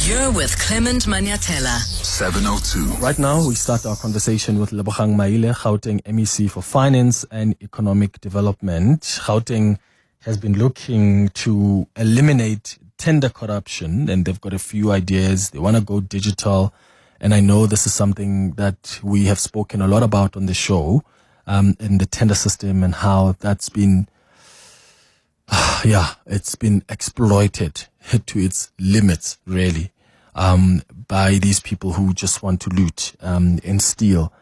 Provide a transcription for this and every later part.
You're with Clement Manyathela. 702. Right now, we start our conversation with Maile, Gauteng MEC for Finance and Economic Development. Gauteng has been looking to eliminate tender corruption, and they've got a few ideas. They want to go digital, and I know this is something that we have spoken a lot about on the show, in the tender system and how that's been, it's been exploited to its limits, really, by these people who just want to loot and steal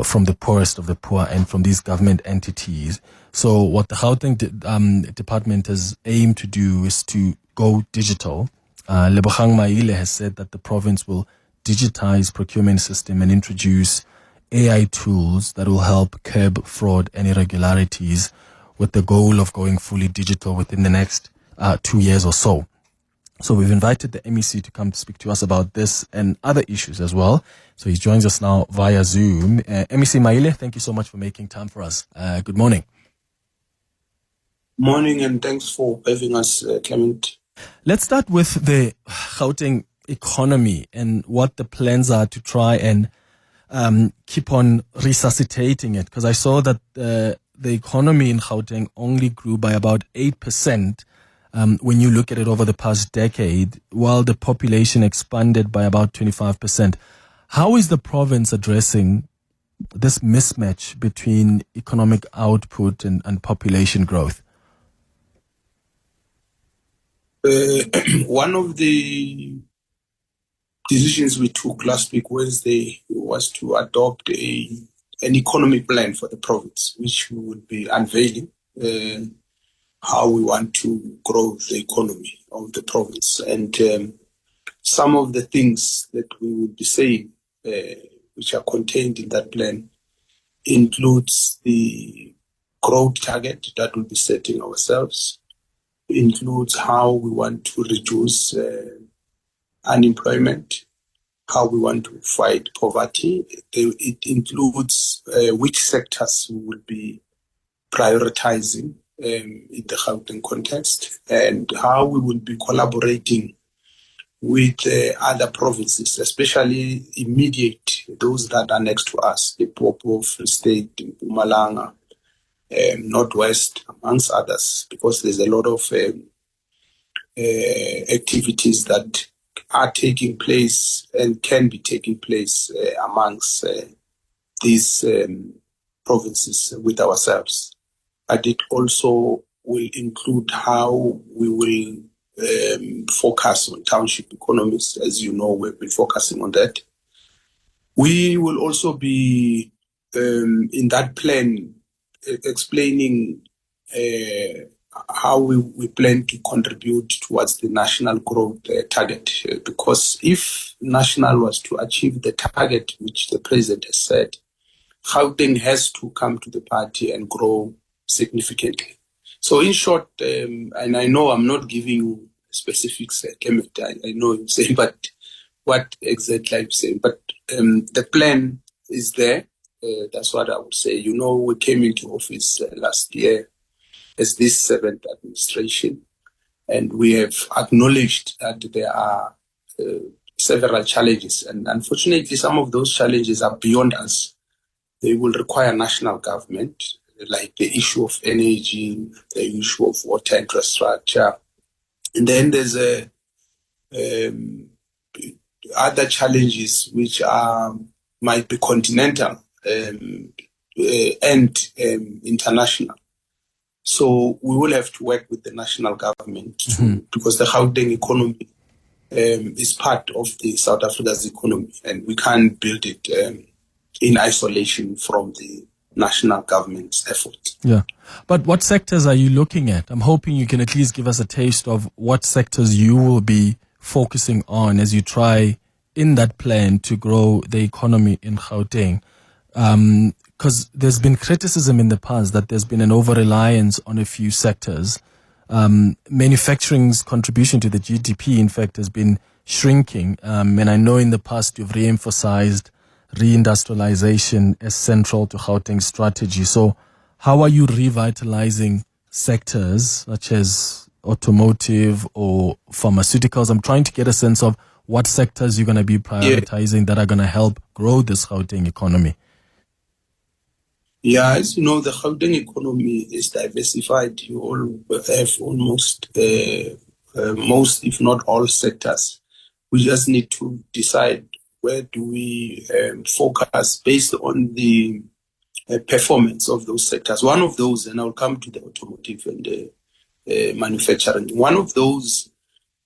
from the poorest of the poor and from these government entities. So what the Gauteng department has aimed to do is to go digital. Maile has said that the province will digitize procurement system and introduce AI tools that will help curb fraud and irregularities, with the goal of going fully digital within the next 2 years or so. So we've invited the MEC to come to speak to us about this and other issues as well. So he joins us now via Zoom. MEC Maile, thank you so much for making time for us. Good morning. Morning, and thanks for having us, Clement. Let's start with the Gauteng economy and what the plans are to try and keep on resuscitating it. Because I saw that the economy in Gauteng only grew by about 8% when you look at it over the past decade, while the population expanded by about 25%. How is the province addressing this mismatch between economic output and population growth? One of the decisions we took last week, Wednesday, was to adopt an economic plan for the province, which we would be unveiling how we want to grow the economy of the province. And some of the things that we will be saying, which are contained in that plan, includes the growth target that we'll be setting ourselves, includes how we want to reduce unemployment, how we want to fight poverty. It includes which sectors we will be prioritizing in the Gauteng context, and how we will be collaborating with other provinces, especially immediate, those that are next to us, the Popo, Free State, Mpumalanga, Northwest, amongst others, because there's a lot of activities that are taking place and can be taking place amongst these provinces with ourselves. But it also will include how we will focus on township economies. As you know, we've been focusing on that. We will also be, in that plan, explaining how we plan to contribute towards the national growth target. Because if national was to achieve the target which the president has set, Gauteng has to come to the party and grow significantly. So in short, and I know I'm not giving you specifics, Clement, I know you're saying, but what exactly I'm saying. But the plan is there. That's what I would say. You know, we came into office last year as this seventh administration, and we have acknowledged that there are several challenges. And unfortunately, some of those challenges are beyond us. They will require national government, like the issue of energy, the issue of water infrastructure. And then there's other challenges which might be continental and international. So we will have to work with the national government because the Gauteng economy is part of the South Africa's economy, and we can't build it in isolation from the national government's effort. Yeah. But what sectors are you looking at? I'm hoping you can at least give us a taste of what sectors you will be focusing on as you try in that plan to grow the economy in Gauteng. Because there's been criticism in the past that there's been an over-reliance on a few sectors. Manufacturing's contribution to the GDP, in fact, has been shrinking. And I know in the past you've re-emphasized reindustrialization as central to Gauteng's strategy. So how are you revitalizing sectors such as automotive or pharmaceuticals? I'm trying to get a sense of what sectors you're going to be prioritizing that are going to help grow this Gauteng economy? Yeah, as you know, the Gauteng economy is diversified. You all have almost most, if not all, sectors. We just need to decide where do we focus based on the performance of those sectors. One of those, and I'll come to the automotive and manufacturing. One of those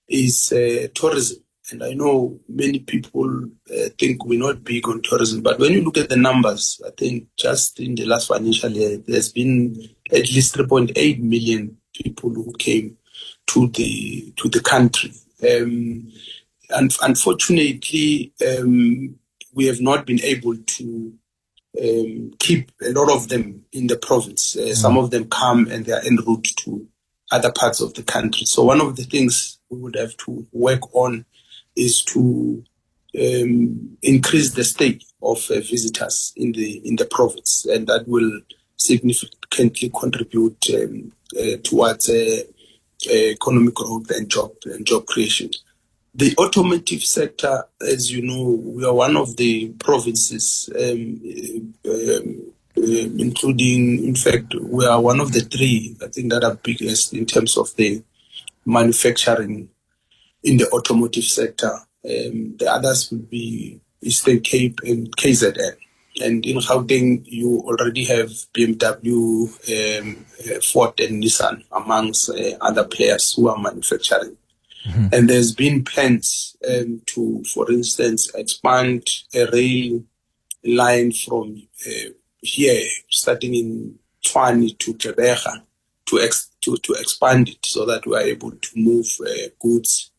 is tourism. And I know many people think we're not big on tourism, but when you look at the numbers, I think just in the last financial year, there's been at least 3.8 million people who came to the country. And unfortunately, we have not been able to keep a lot of them in the province. Some of them come and they are en route to other parts of the country. So one of the things we would have to work on is to increase the stay of visitors in the province, and that will significantly contribute towards economic growth and job creation. The automotive sector, as you know, we are one of the provinces, including, in fact, we are one of the three, I think, that are biggest in terms of the manufacturing in the automotive sector. The others will be Eastern Cape and KZN. And in Gauteng, you already have BMW, Ford and Nissan amongst other players who are manufacturing. And there's been plans to, for instance, expand a rail line from here, starting in Tshwane to Gqeberha, to expand it so that we are able to move goods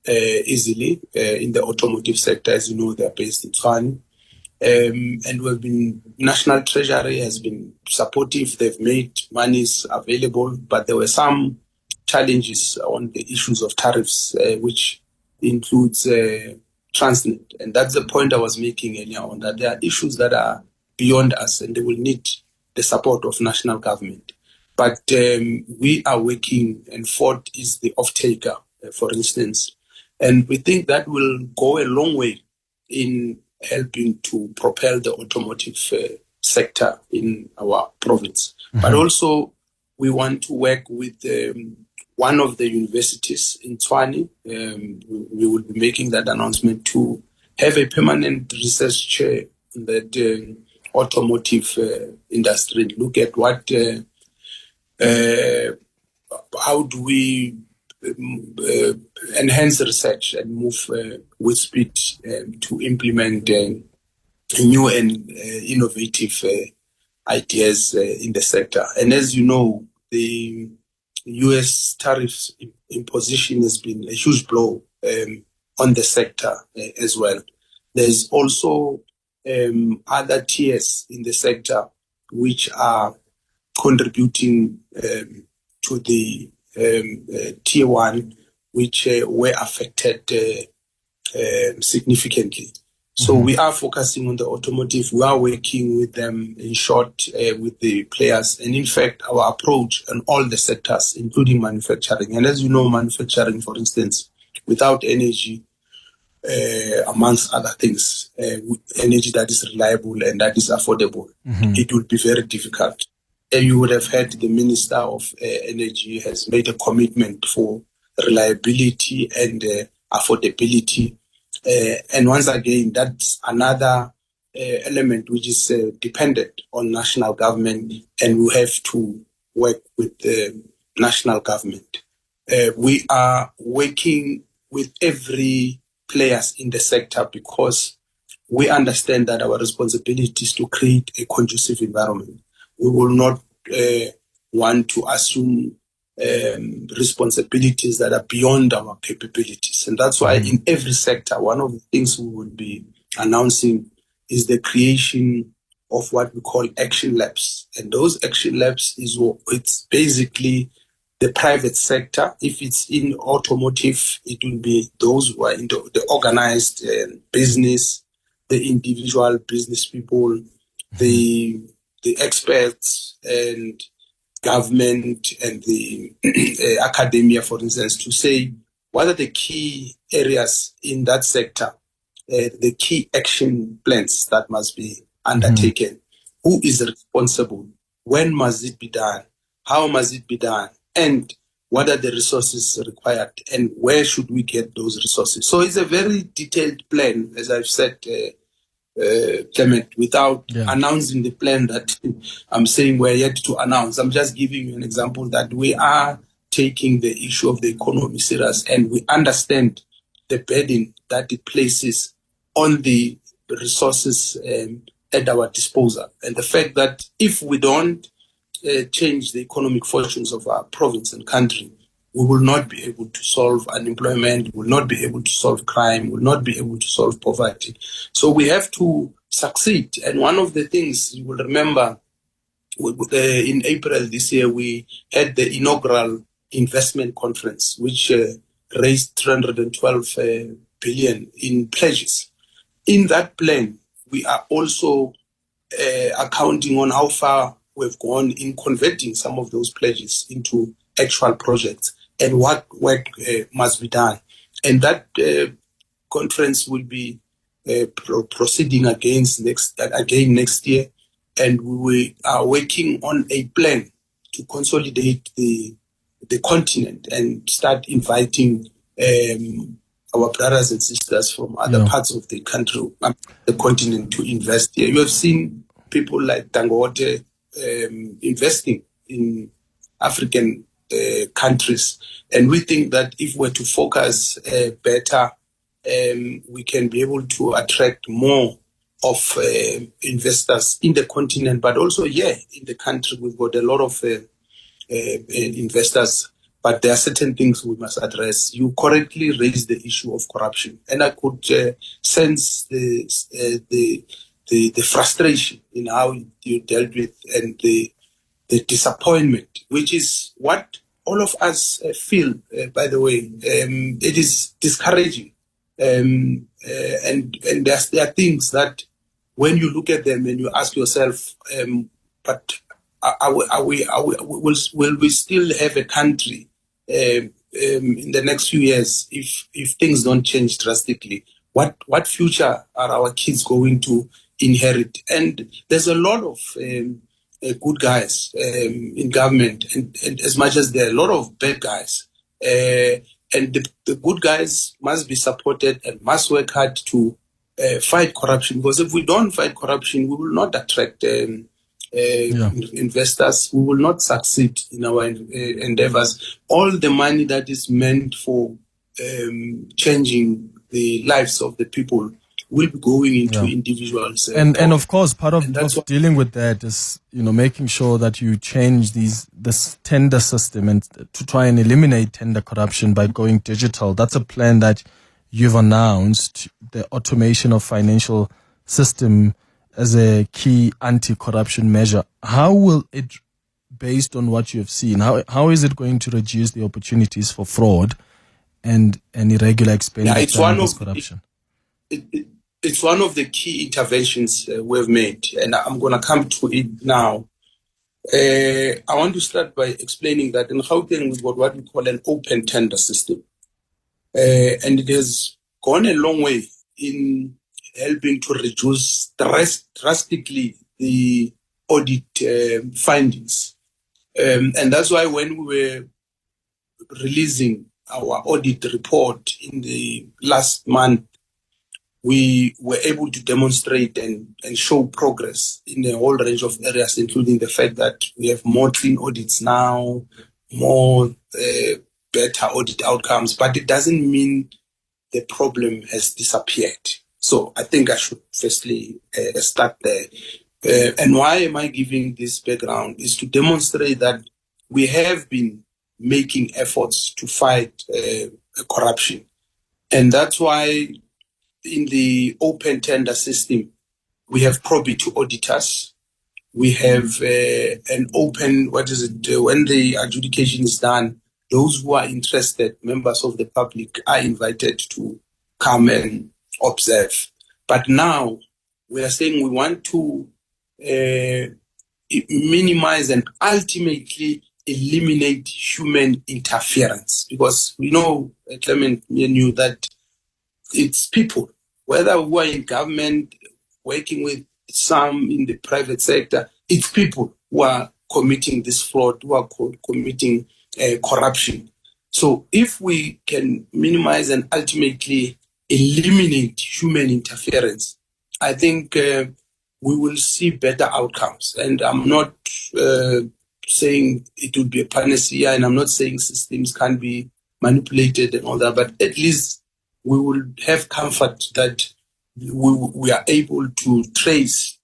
easily in the automotive sector. As you know, they're based in Tshwane. And National Treasury has been supportive. They've made monies available, but there were some challenges on the issues of tariffs, which includes Transnet. And that's the point I was making earlier on, that there are issues that are beyond us and they will need the support of national government. But we are working, and Ford is the off-taker, for instance. And we think that will go a long way in helping to propel the automotive sector in our province. But also, we want to work with one of the universities in Tshwane. We will be making that announcement to have a permanent research chair in that automotive industry. Look at what, how do we enhance research and move with speed to implement new and innovative ideas in the sector. And as you know, the US tariffs imposition has been a huge blow on the sector as well. There's also other tiers in the sector which are contributing to the tier one, which were affected significantly. So we are focusing on the automotive. We are working with them, in short, with the players. And in fact, our approach on all the sectors, including manufacturing. And as you know, manufacturing, for instance, without energy, amongst other things, energy that is reliable and that is affordable, it will be very difficult. You would have heard the Minister of Energy has made a commitment for reliability and affordability. And once again, that's another element which is dependent on national government, and we have to work with the national government. We are working with every players in the sector because we understand that our responsibility is to create a conducive environment. We will not want to assume responsibilities that are beyond our capabilities. And that's why in every sector, one of the things we will be announcing is the creation of what we call action labs. And those action labs it's basically the private sector. If it's in automotive, it will be those who are in the organized business, the individual business people, the experts and government and the academia, for instance, to say what are the key areas in that sector, the key action plans that must be undertaken, who is responsible, when must it be done, how must it be done, and what are the resources required, and where should we get those resources. So it's a very detailed plan, as I've said, Clement, without announcing the plan that I'm saying we're yet to announce. I'm just giving you an example that we are taking the issue of the economy serious, and we understand the burden that it places on the resources at our disposal. And the fact that if we don't change the economic fortunes of our province and country, we will not be able to solve unemployment, we will not be able to solve crime, we will not be able to solve poverty. So we have to succeed. And one of the things you will remember, in April this year, we had the inaugural investment conference, which raised 312 billion in pledges. In that plan, we are also accounting on how far we've gone in converting some of those pledges into actual projects and what work must be done. And that conference will be proceeding again next year. And we are working on a plan to consolidate the continent and start inviting our brothers and sisters from other parts of the country, the continent, to invest here. You have seen people like Dangote investing in African countries, and we think that if we're to focus better, we can be able to attract more of investors in the continent, but also in the country. We've got a lot of investors, but there are certain things we must address. You correctly raised the issue of corruption, and I could sense the frustration in how you dealt with, and the disappointment, which is what all of us feel, by the way. It is discouraging. And there are things that when you look at them and you ask yourself, but will we still have a country in the next few years if things don't change drastically? What future are our kids going to inherit? And there's a lot of good guys in government, and as much as there are a lot of bad guys. And the good guys must be supported and must work hard to fight corruption, because if we don't fight corruption, we will not attract investors. We will not succeed in our endeavors. All the money that is meant for changing the lives of the people will be going into individuals. And of course, part of dealing with that is, making sure that you change this tender system and to try and eliminate tender corruption by going digital. That's a plan that you've announced, the automation of financial system as a key anti-corruption measure. How will it, based on what you have seen, how is it going to reduce the opportunities for fraud and irregular expenditure and corruption? It's one of the key interventions we've made, and I'm going to come to it now. I want to start by explaining that in Gauteng we've got what we call an open tender system, and it has gone a long way in helping to reduce drastically the audit findings. And that's why when we were releasing our audit report in the last month, we were able to demonstrate and show progress in a whole range of areas, including the fact that we have more clean audits now, more better audit outcomes, but it doesn't mean the problem has disappeared. So I think I should firstly start there. And why am I giving this background is to demonstrate that we have been making efforts to fight corruption. And that's why in the open tender system, we have probity auditors. We have an open, when the adjudication is done, those who are interested, members of the public, are invited to come and observe. But now we are saying we want to minimize and ultimately eliminate human interference, because we know, Clement, me and you, that it's people, whether we are in government, working with some in the private sector, it's people who are committing this fraud, who are committing corruption. So if we can minimize and ultimately eliminate human interference, I think we will see better outcomes. And I'm not saying it would be a panacea, and I'm not saying systems can be manipulated and all that, but at least we will have comfort that we are able to trace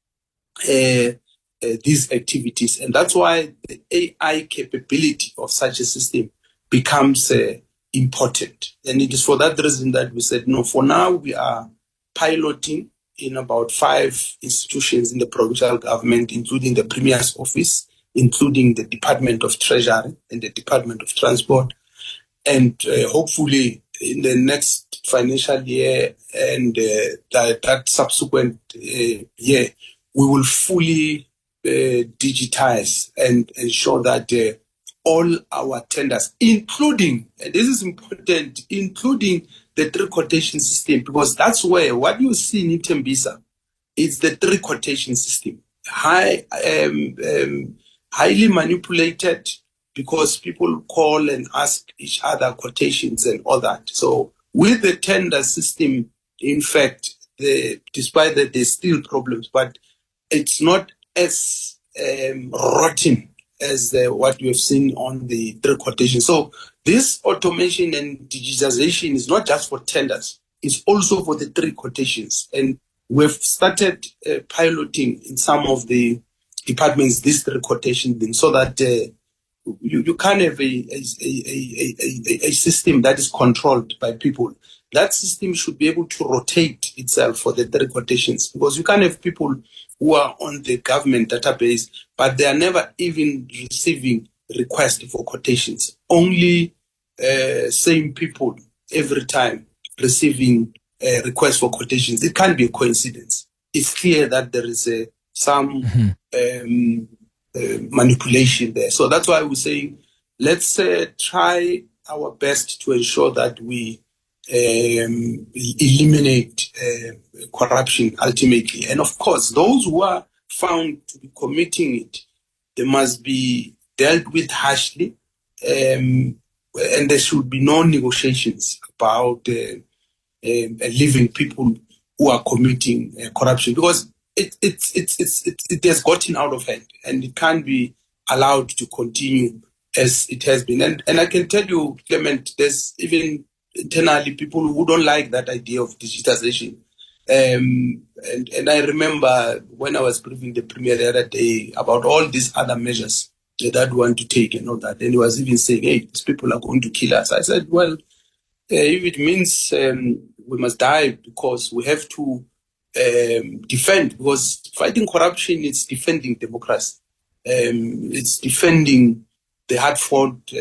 these activities. And that's why the AI capability of such a system becomes important. And it is for that reason that we said, no, for now we are piloting in about 5 institutions in the provincial government, including the Premier's office, including the Department of Treasury and the Department of Transport. And hopefully in the next financial year and that subsequent year, we will fully digitize and ensure that all our tenders, including, and this is important, including the 3 quotation system, because that's where what you see in Tembisa is the 3 quotation system. Highly manipulated, because people call and ask each other quotations and all that. So with the tender system, in fact, despite that there's still problems, but it's not as rotten as what we have seen on the 3 quotations. So this automation and digitization is not just for tenders, it's also for the 3 quotations. And we've started piloting in some of the departments this 3 quotation thing, so that you can't have a system that is controlled by people. That system should be able to rotate itself for the 3 quotations, because you can't have people who are on the government database, but they are never even receiving requests for quotations. Only same people every time receiving requests for quotations. It can't be a coincidence. It's clear that there is some manipulation there. So that's why we're saying, let's try our best to ensure that we eliminate corruption ultimately. And of course, those who are found to be committing it, they must be dealt with harshly, and there should be no negotiations about leaving people who are committing corruption, because it has gotten out of hand and it can't be allowed to continue as it has been. And I can tell you, Clement, there's even internally people who don't like that idea of digitization. And I remember when I was briefing the Premier the other day about all these other measures that we want to take and all that, and he was even saying, hey, these people are going to kill us. I said, well, if it means we must die because we have to defend, because fighting corruption is defending democracy. It's defending the hard-fought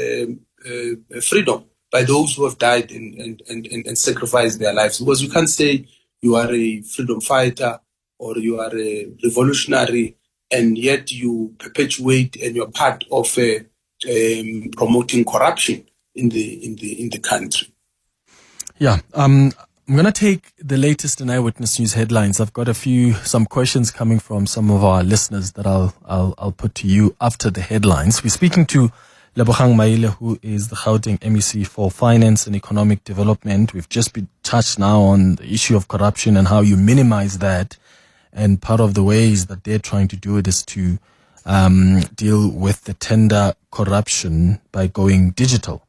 freedom by those who have died and sacrificed their lives. Because you can't say you are a freedom fighter or you are a revolutionary and yet you perpetuate and you're part of promoting corruption in the country. Yeah, I'm going to take the latest in Eyewitness News headlines. I've got some questions coming from some of our listeners that I'll put to you after the headlines. We're speaking to Maile, who is the Gauteng MEC for Finance and Economic Development. We've just been touched now on the issue of corruption and how you minimize that. And part of the ways that they're trying to do it is to deal with the tender corruption by going digital.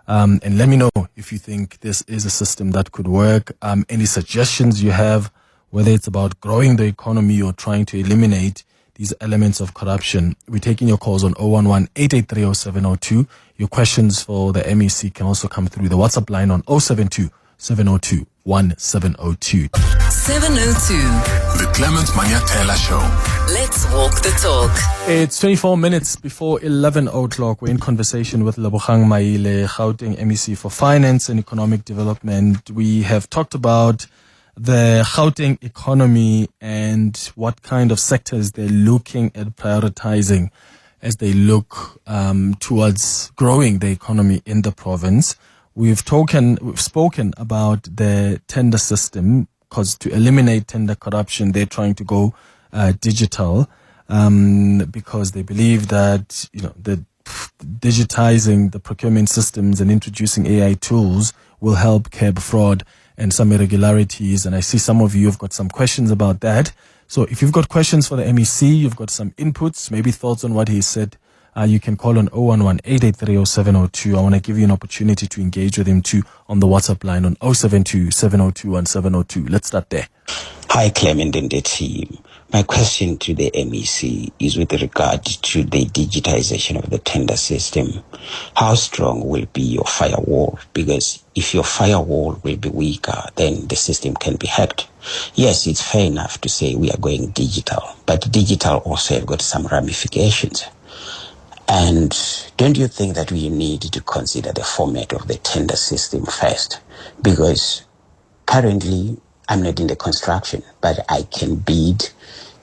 And let me know if you think this is a system that could work. Any suggestions you have, whether it's about growing the economy or trying to eliminate these elements of corruption. We're taking your calls on 011-883-0702. Your questions for the MEC can also come through the WhatsApp line on 072-702-1702. 702. The Clement Manyathela Show. Let's walk the talk. It's 24 minutes before 11 o'clock. We're in conversation with Maile, Gauteng MEC for Finance and Economic Development. We have talked about the Gauteng economy and what kind of sectors they're looking at prioritizing as they look towards growing the economy in the province. We've spoken about the tender system, because to eliminate tender corruption, they're trying to go digital, because they believe that the digitizing the procurement systems and introducing AI tools will help curb fraud and some irregularities. And I see some of you have got some questions about that. So if you've got questions for the MEC, you've got some inputs, maybe thoughts on what he said, you can call on 011-883-0702. I want to give you an opportunity to engage with him too on the WhatsApp line on 072-702-1702. Let's start there. Hi, Clement and the team. My question to the MEC is with regard to the digitization of the tender system. How strong will be your firewall? Because if your firewall will be weaker, then the system can be hacked. Yes, it's fair enough to say we are going digital, but digital also have got some ramifications. And don't you think that we need to consider the format of the tender system first? Because currently, I'm not in the construction, but I can bid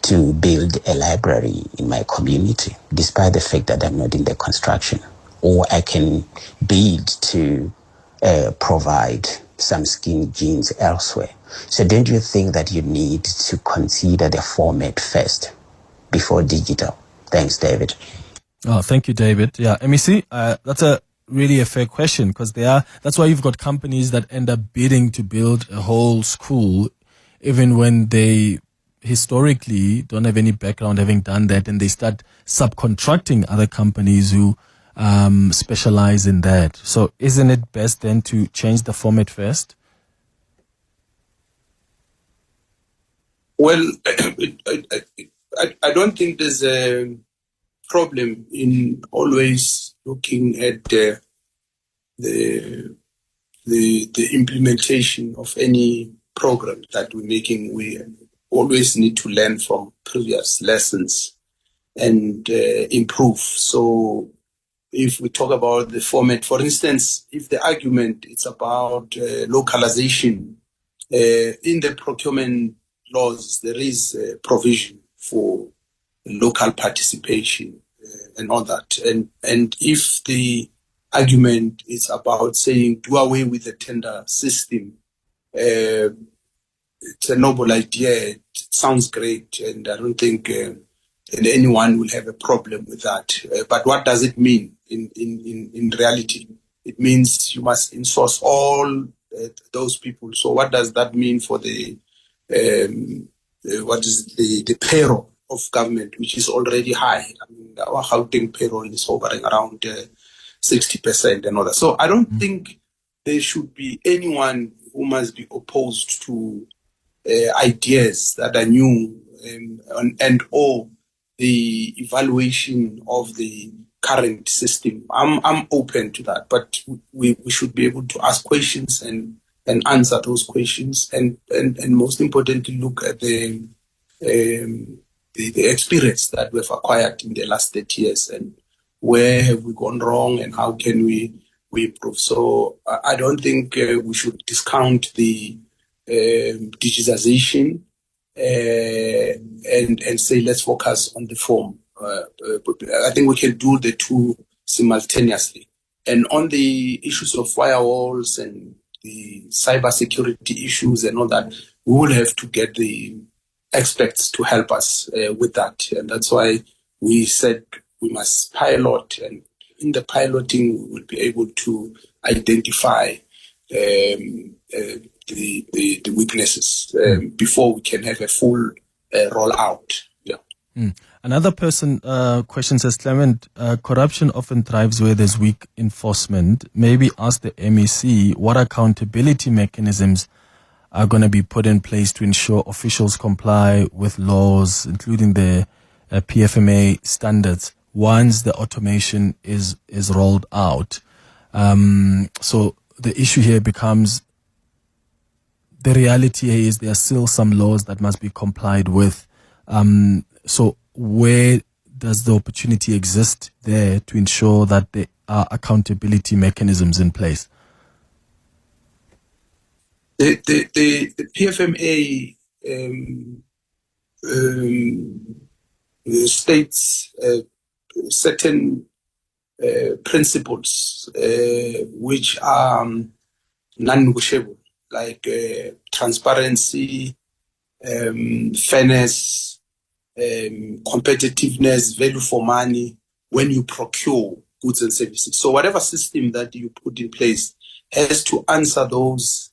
to build a library in my community, despite the fact that I'm not in the construction. Or I can bid to provide some skin jeans elsewhere. So don't you think that you need to consider the format first before digital? Thanks, David. Oh, thank you, David. Yeah, MEC, that's a really a fair question, because that's why you've got companies that end up bidding to build a whole school, even when they historically don't have any background having done that, and they start subcontracting other companies who specialize in that. So isn't it best then to change the format first? Well, I don't think there's a problem in always looking at the implementation of any program that we're making. We always need to learn from previous lessons and improve. So if we talk about the format, for instance, if the argument is about localization, in the procurement laws, there is a provision for local participation and all that. And if the argument is about saying do away with the tender system, it's a noble idea. It sounds great, and I don't think anyone will have a problem with that. But what does it mean in reality? It means you must insource all those people. So what does that mean for the what is the payroll of government, which is already high? I mean, our Gauteng payroll is hovering around 60% and all that. So I don't think there should be anyone who must be opposed to ideas that are new and or the evaluation of the current system. I'm open to that, but we should be able to ask questions and answer those questions, and most importantly, look at the experience that we've acquired in the last 30 years and where have we gone wrong and how can we improve. So I don't think we should discount the digitization and say let's focus on the form. I think we can do the two simultaneously. And on the issues of firewalls and the cyber security issues and all that, we will have to get the experts to help us with that. And that's why we said we must pilot, and in the piloting we will be able to identify the weaknesses before we can have a full rollout. Yeah. Another person question says, Clement, corruption often thrives where there's weak enforcement. Maybe ask the MEC what accountability mechanisms are going to be put in place to ensure officials comply with laws, including the PFMA standards, once the automation is rolled out. So the issue here becomes, the reality here is there are still some laws that must be complied with. So where does the opportunity exist there to ensure that there are accountability mechanisms in place? The PFMA states certain principles which are non-negotiable, like transparency, fairness, competitiveness, value for money when you procure goods and services. So whatever system that you put in place has to answer those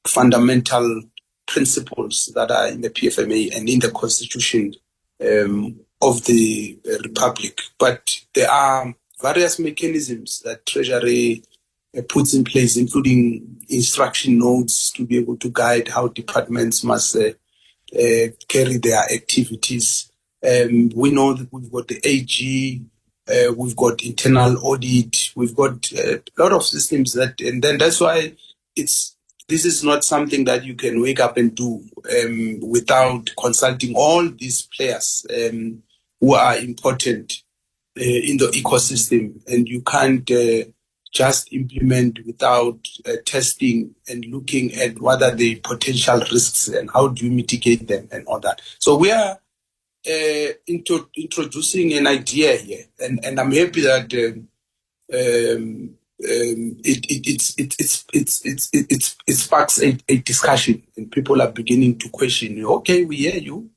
fundamental principles that are in the PFMA and in the Constitution of the Republic. But there are various mechanisms that Treasury puts in place, including instruction notes to be able to guide how departments must carry their activities. We know that we've got the AG, we've got internal audit, we've got a lot of systems that, and then that's why this is not something that you can wake up and do without consulting all these players who are important in the ecosystem, and you can't just implement without testing and looking at what are the potential risks and how do you mitigate them and all that. So we are introducing an idea here, and I'm happy that it sparks a discussion, and people are beginning to question. Okay, we hear you.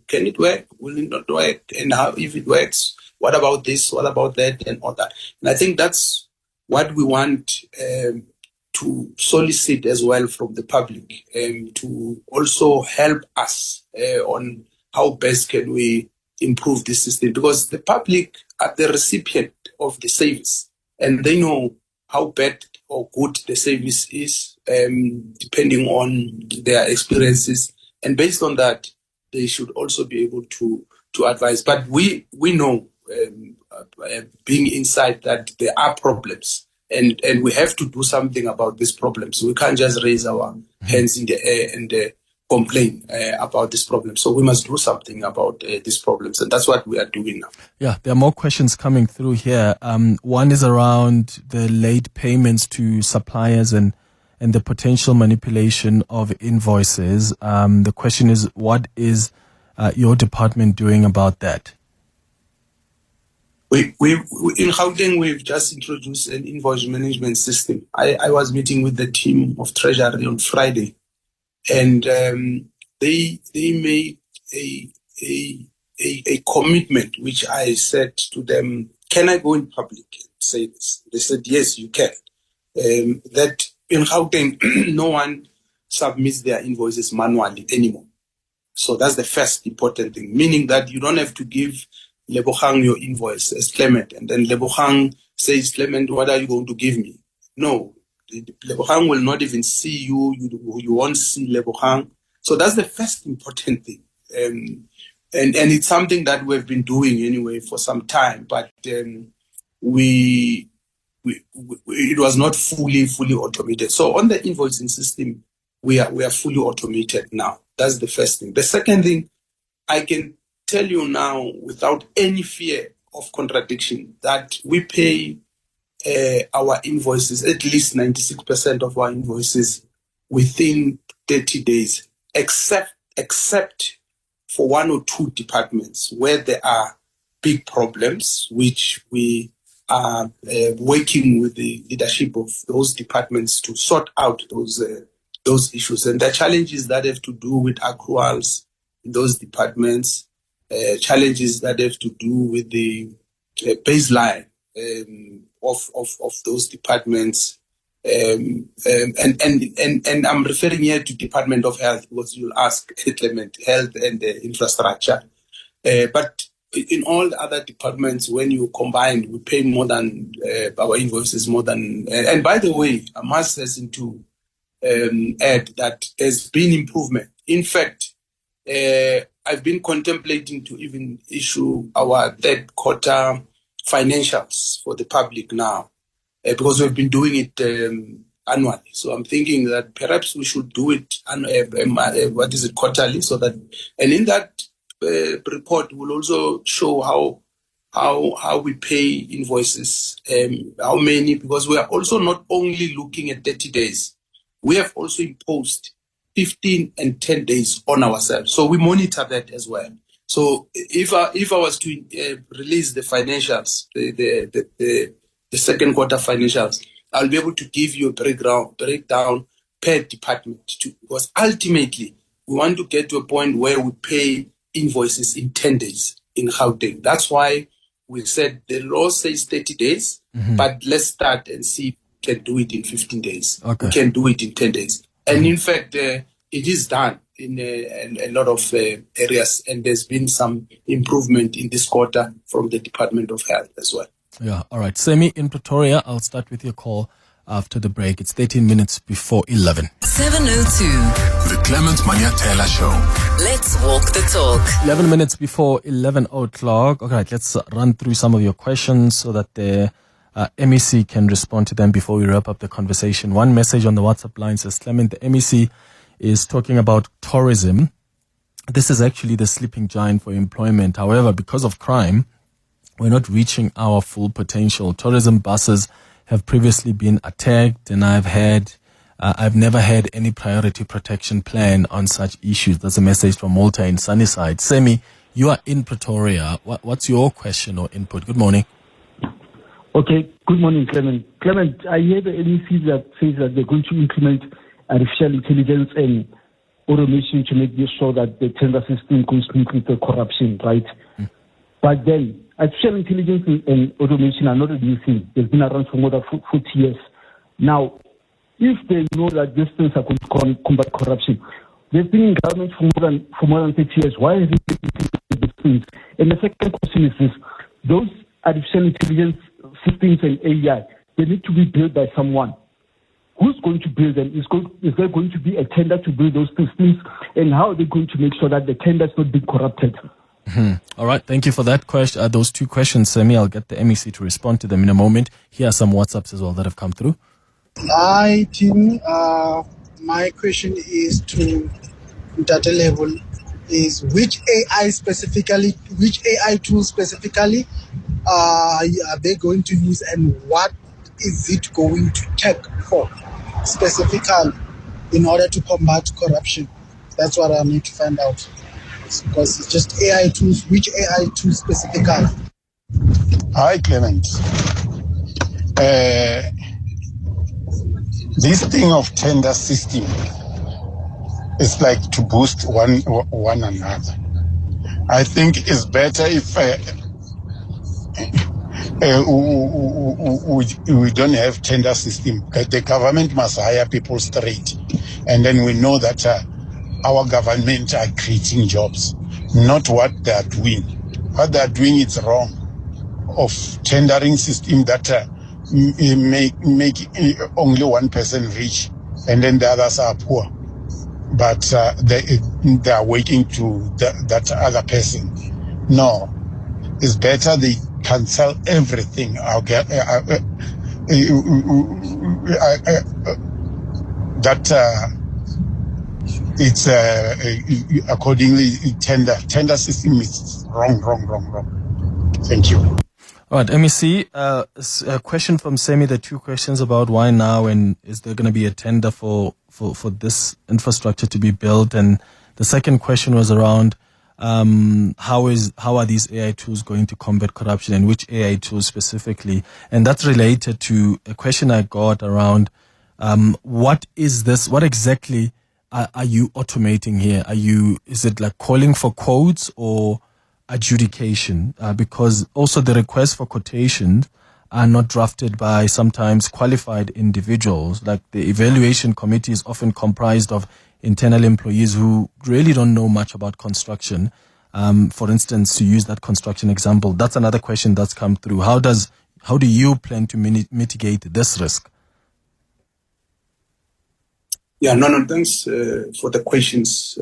Can it work? Will it not work? And how, if it works, what about this? What about that? And all that. And I think that's what we want to solicit as well from the public, to also help us on how best can we improve this system, because the public are the recipient of the service, and they know how bad or good the service is, depending on their experiences, and based on that, they should also be able to advise. But we know, being inside, that there are problems, and we have to do something about these problems. We can't just raise our hands in the air and complain about this problem. So we must do something about these problems, and that's what we are doing now. Yeah, there are more questions coming through here. One is around the late payments to suppliers and the potential manipulation of invoices. The question is, what is your department doing about that? We in Gauteng, we've just introduced an invoice management system. I was meeting with the team of Treasury on Friday, and they made a commitment, which I said to them, can I go in public and say this? They said, yes, you can. That in Gauteng, no one submits their invoices manually anymore. So that's the first important thing, meaning that you don't have to give Lebogang your invoice as Clement, and then Lebogang says, Clement, what are you going to give me? No, Lebogang will not even see you. You won't see Lebogang. So that's the first important thing. And it's something that we've been doing anyway for some time, but it was not fully automated. So on the invoicing system, we are fully automated now. That's the first thing. The second thing, I can tell you now without any fear of contradiction that we pay our invoices, at least 96% of our invoices, within 30 days, except for one or two departments where there are big problems, which we are working with the leadership of those departments to sort out those issues. And the challenges that have to do with accruals in those departments, challenges that have to do with the baseline of those departments, and I'm referring here to Department of Health, because you'll ask Clement, health and infrastructure. But in all the other departments, when you combine, we pay more than our invoices more than. And by the way, I must hasten to add that there's been improvement. In fact, I've been contemplating to even issue our third quarter financials for the public now, because we've been doing it annually. So I'm thinking that perhaps we should do it quarterly, so that, and in that report will also show how we pay invoices, how many, because we are also not only looking at 30 days, we have also imposed 15 and 10 days on ourselves. So we monitor that as well. So if I was to release the financials, the second quarter financials, I'll be able to give you a breakdown per department because ultimately we want to get to a point where we pay invoices in 10 days in Gauteng. That's why we said the law says 30 days, but let's start and see if we can do it in 15 days. Okay. We can do it in 10 days. And in fact, it is done in a lot of areas, and there's been some improvement in this quarter from the Department of Health as well. Yeah, all right. Semi in Pretoria, I'll start with your call after the break. It's 13 minutes before 11. 7:02. The Clement Manyathela Show. Let's walk the talk. 11 minutes before 11 o'clock. All right, let's run through some of your questions so that the MEC can respond to them before we wrap up the conversation. One message on the WhatsApp line says, Clement, the MEC is talking about tourism. This is actually the sleeping giant for employment. However, because of crime, we're not reaching our full potential. Tourism buses have previously been attacked, and I've never had any priority protection plan on such issues. That's a message from Malta in Sunnyside. Semi, you are in Pretoria. What's your question or input? Good morning. Okay, good morning, Clement. Clement, I hear the MEC that says that they're going to implement artificial intelligence and automation to make sure that the tender system goes smoothly with the corruption, right? But then, artificial intelligence and automation are not a new thing. They've been around for more than 40 years. Now, if they know that these things are going to combat corruption, they've been in government for more than 30 years. Why have they implemented these things? And the second question is this: those artificial intelligence systems and AI, they need to be built by someone. Who's going to build them? Is there going to be a tender to build those systems? And how are they going to make sure that the tender is not being corrupted? All right, thank you for that question. Those two questions, Semi. I'll get the MEC to respond to them in a moment. Here are some WhatsApps as well that have come through. Hi, team. My question is to data level: is which AI tools specifically are they going to use, and what is it going to check for specifically in order to combat corruption? That's what I need to find out, because it's just AI tools. Which AI tools specifically? Hi, Clement. This thing of tender system is like to boost one another. I think it's better if we don't have tender system. The government must hire people straight, and then we know that our government are creating jobs, not what they are doing. What they are doing is wrong. Of tendering system that make only one person rich, and then the others are poor. But they are waiting to that other person. No, it's better they cancel everything. It's accordingly tender system is wrong. Thank you. All right, MEC, a question from Semi, the two questions about why now and is there going to be a tender for this infrastructure to be built? And the second question was around how are these AI tools going to combat corruption, and which AI tools specifically? And that's related to a question I got around what is this? What exactly are you automating here? Is it like calling for quotes or adjudication? Because also the requests for quotations are not drafted by sometimes qualified individuals. Like the evaluation committee is often comprised of internal employees who really don't know much about construction. For instance, to use that construction example, that's another question that's come through. How do you plan to mitigate this risk? Yeah, no, thanks for the questions.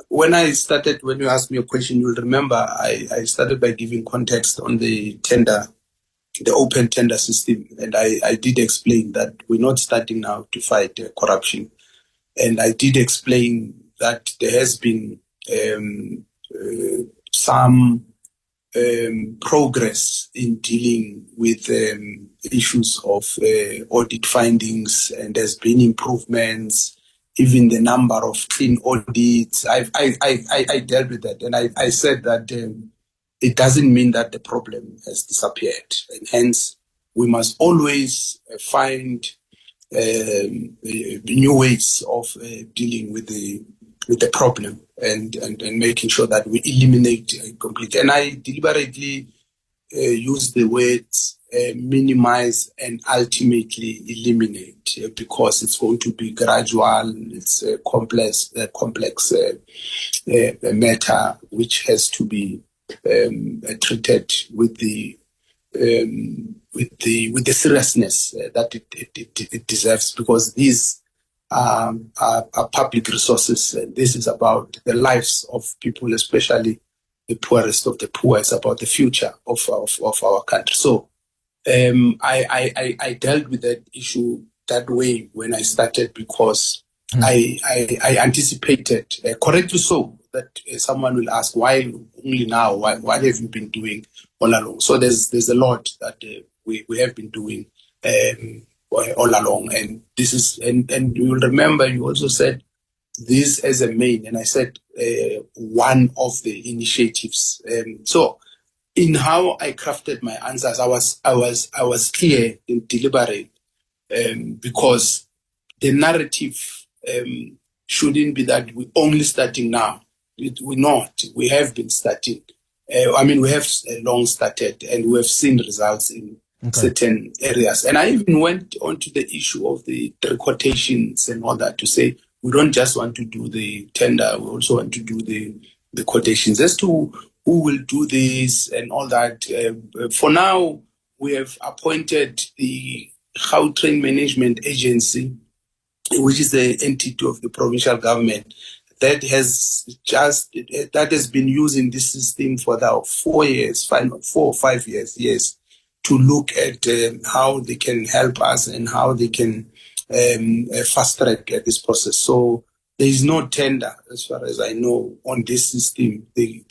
When you asked me a question, you'll remember I started by giving context on the tender, the open tender system. And I did explain that we're not starting now to fight corruption. And I did explain that there has been some progress in dealing with issues of audit findings, and there's been improvements even the number of clean audits. I dealt with that, and I said that it doesn't mean that the problem has disappeared, and hence we must always find new ways of dealing with the problem and making sure that we eliminate completely. And I deliberately use the words minimize and ultimately eliminate because it's going to be gradual. It's a complex matter which has to be treated with the seriousness that it deserves, because these are public resources. This is about the lives of people, especially the poorest of the poor. It's about the future of our country. So I dealt with that issue that way when I started, because I anticipated, correctly so, that someone will ask, why only now? Why have you been doing all along? So there's a lot that we have been doing all along, and this is and you will remember you also said this as a main, and I said one of the initiatives. So in how I crafted my answers, I was clear and deliberate, because the narrative shouldn't be that we're only starting now. We're not. We have been starting. We have long started, and we have seen results in certain areas. And I even went on to the issue of the quotations and all that to say we don't just want to do the tender, we also want to do the quotations as to who will do this and all that. For now, we have appointed the Gauteng Management Agency, which is the entity of the provincial government that has been using this system for about 4 or 5 years, to look at how they can help us and how they can fast track this process. So there is no tender, as far as I know, on this system. The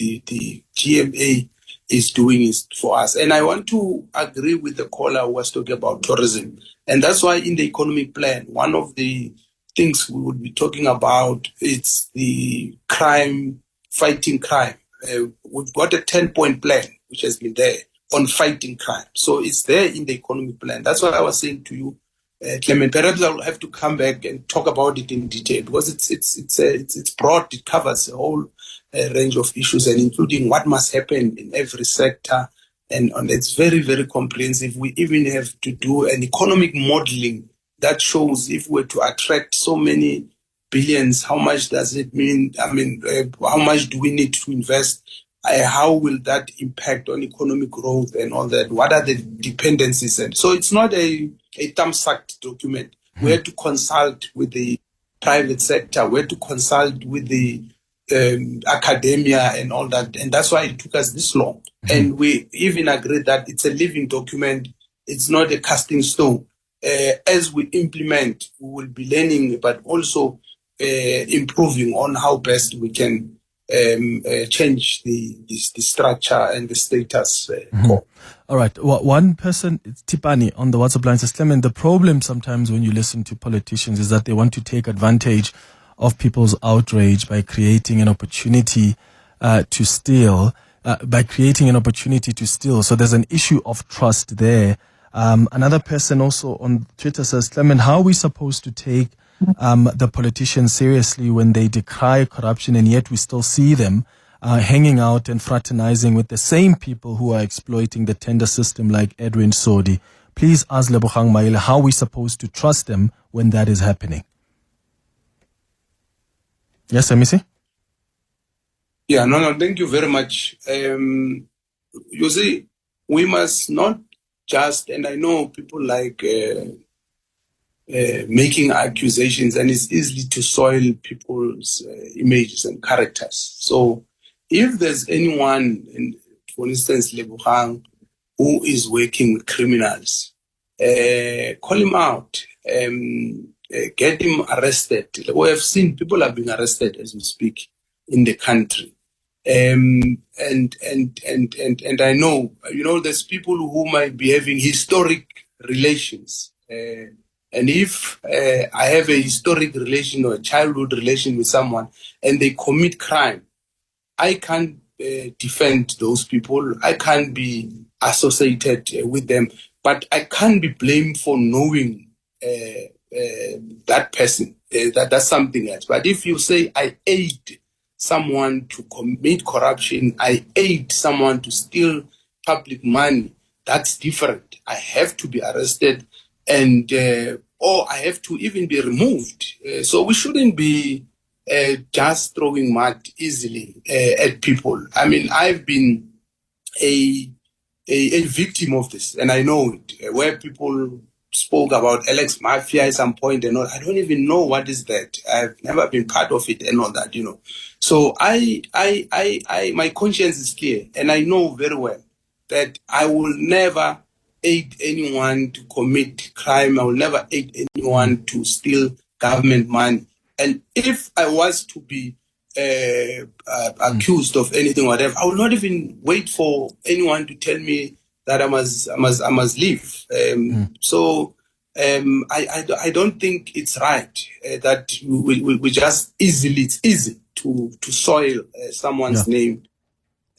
GMA is doing it for us. And I want to agree with the caller who was talking about tourism. And that's why in the economic plan, one of the things we would be talking about, it's the fighting crime. We've got a 10-point plan, which has been there on fighting crime. So it's there in the economic plan. That's what I was saying to you, Clement. Perhaps I'll have to come back and talk about it in detail, because it's broad. It covers a whole range of issues, and including what must happen in every sector. And it's very, very comprehensive. We even have to do an economic modeling that shows if we're to attract so many billions, how much does it mean? How much do we need to invest? How will that impact on economic growth and all that? What are the dependencies? And so it's not a thumbsucked document. We had to consult with the private sector. We had to consult with the academia and all that. And that's why it took us this long. And we even agreed that it's a living document. It's not a casting stone. As we implement, we will be learning, but also improving on how best we can change the structure and the status. All right. Well, one person, it's Tipani on the WhatsApp line, says, Clement, the problem sometimes when you listen to politicians is that they want to take advantage of people's outrage by creating an opportunity to steal. So there's an issue of trust there. Another person also on Twitter says, Clement, how are we supposed to take the politicians seriously when they decry corruption, and yet we still see them hanging out and fraternizing with the same people who are exploiting the tender system, like Edwin Sodi? Please ask Lebogang Maile, how are we supposed to trust them when that is happening? Yes, Amisi? Yeah, no, thank you very much. You see, we must not just, and I know people like making accusations, and it's easy to soil people's images and characters. So if there's anyone, for instance, Lebogang, who is working with criminals, call him out, get him arrested. We have seen people are being arrested as we speak in the country. And I know, there's people who might be having historic relations And if I have a historic relation or a childhood relation with someone and they commit crime, I can't defend those people. I can't be associated with them, but I can't be blamed for knowing that person. That's something else. But if you say I aid someone to commit corruption, I aid someone to steal public money, that's different. I have to be arrested and or I have to even be removed. So we shouldn't be just throwing mud easily at people. I mean, I've been a victim of this, and I know it, where people spoke about Alex Mafia at some point and all. I don't even know what is that. I've never been part of it and all that, you know. So my conscience is clear, and I know very well that I will never aid anyone to commit crime. I will never aid anyone to steal government money. And if I was to be accused of anything, whatever, I will not even wait for anyone to tell me that I must leave. So I don't think it's right that we just it's easy to soil someone's name.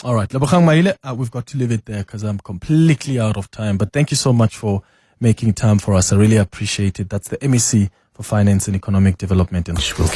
All right, Lebogang Maile, we've got to leave it there because I'm completely out of time. But thank you so much for making time for us. I really appreciate it. That's the MEC for Finance and Economic Development in Gauteng.